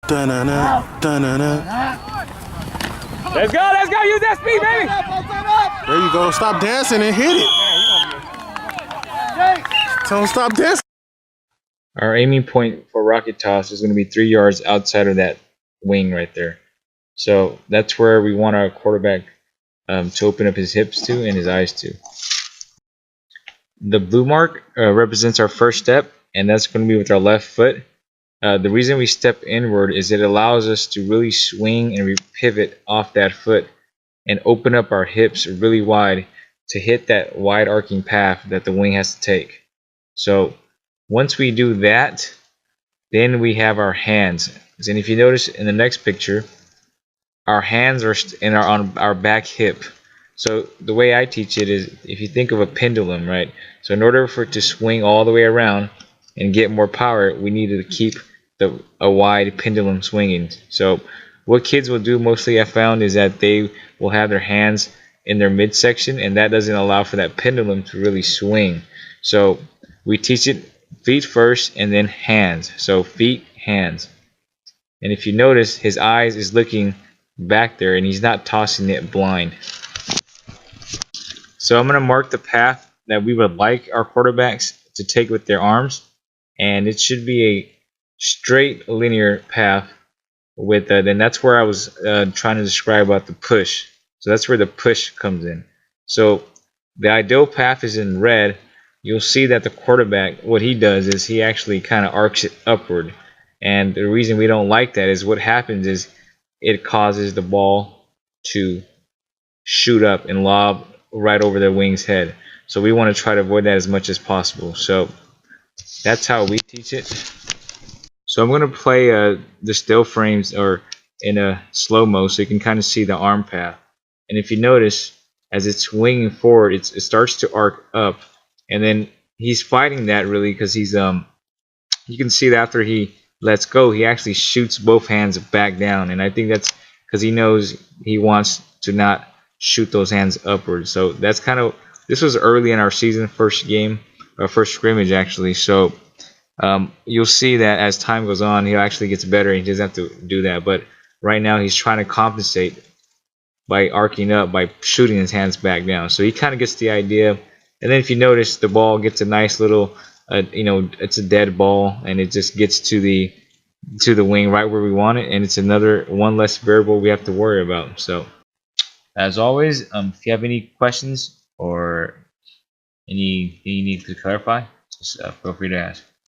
Da-na-na, da-na-na. Let's go, use that speed, baby! There you go, stop dancing and hit it. Tell him stop dancing. Our aiming point for rocket toss is going to be 3 yards outside of that wing right there. So that's where we want our quarterback to open up his hips to and his eyes to. The blue mark represents our first step, and that's going to be with our left foot. The reason we step inward is it allows us to really swing and pivot off that foot and open up our hips really wide to hit that wide arcing path that the wing has to take. So once we do that, then we have our hands. And if you notice in the next picture, our hands are on our back hip. So the way I teach it is, if you think of a pendulum, right? So in order for it to swing all the way around and get more power, we need to keep a wide pendulum swinging. So what kids will do mostly, I found, is that they will have their hands in their midsection, and that doesn't allow for that pendulum to really swing. So we teach it feet first and then hands. So feet, hands. And if you notice, his eyes is looking back there and he's not tossing it blind. So I'm going to mark the path that we would like our quarterbacks to take with their arms, and it should be a straight linear path with then that's where I was trying to describe about the push. So that's where the push comes in. So the ideal path is in red. You'll see that the quarterback, what he does is he actually kind of arcs it upward. And the reason we don't like that is what happens is it causes the ball to shoot up and lob right over the wing's head. So we want to try to avoid that as much as possible. So that's how we teach it. So I'm going to play the still frames or in a slow-mo so you can kind of see the arm path. And if you notice, as it's swinging forward, it starts to arc up. And then he's fighting that really because he's you can see that after he lets go, he actually shoots both hands back down. And I think that's because he knows he wants to not shoot those hands upward. So that's kind of, this was early in our season, first game, or first scrimmage actually. So you'll see that as time goes on, he actually gets better and he doesn't have to do that. But right now he's trying to compensate by arcing up, by shooting his hands back down. So he kind of gets the idea. And then if you notice, the ball gets a nice little, it's a dead ball, and it just gets to the wing right where we want it, and it's another one less variable we have to worry about. So as always, if you have any questions or anything you need to clarify, just feel free to ask.